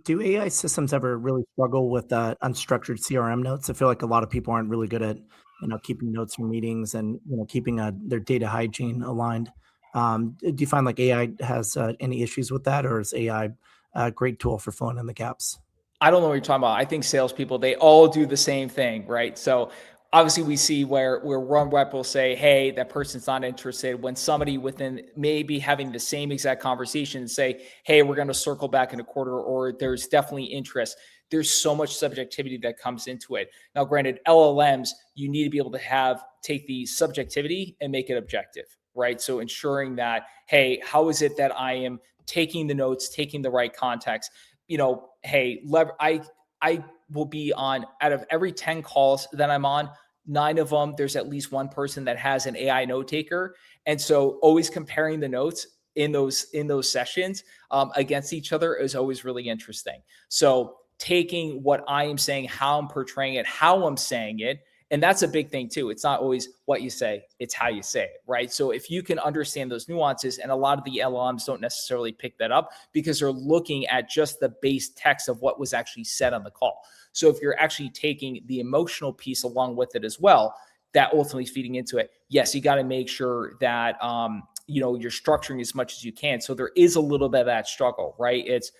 Do AI systems ever really struggle with unstructured CRM notes? I feel like a lot of people aren't really good at keeping notes from meetings and keeping their data hygiene aligned. Do you find like AI has any issues with that, or is AI a great tool for filling in the gaps? I don't know what you're talking about. I think salespeople, they all do the same thing, right? So obviously we see where one rep will say, hey, that person's not interested, when somebody within maybe having the same exact conversation say, hey, we're going to circle back in a quarter, or there's definitely interest. There's so much subjectivity that comes into it. Now, granted, LLMs, you need to be able to take the subjectivity and make it objective, right? So ensuring that, hey, how is it that I am taking the notes, taking the right context? Hey, I will be on, out of every 10 calls that I'm on, 9 of them, there's at least one person that has an AI note taker. And so always comparing the notes in those sessions against each other is always really interesting. So taking what I am saying, how I'm portraying it, how I'm saying it, and that's a big thing too. It's not always what you say, it's how you say it, right? So if you can understand those nuances, and a lot of the LLMs don't necessarily pick that up because they're looking at just the base text of what was actually said on the call. So if you're actually taking the emotional piece along with it as well, that ultimately is feeding into it. Yes, you got to make sure that you're structuring as much as you can. So there is a little bit of that struggle, right? It's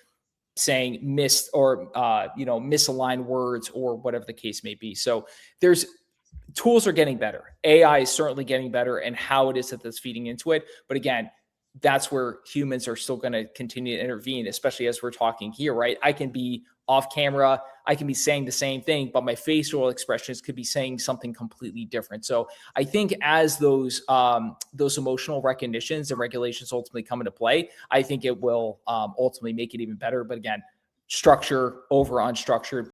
saying missed or misaligned words or whatever the case may be. So there's tools are getting better. AI is certainly getting better, and how it is that that's feeding into it. But again, that's where humans are still going to continue to intervene, especially as we're talking here, right? I can be off camera, I can be saying the same thing, but my facial expressions could be saying something completely different. So I think as those emotional recognitions and regulations ultimately come into play, I think it will ultimately make it even better. But again, structure over unstructured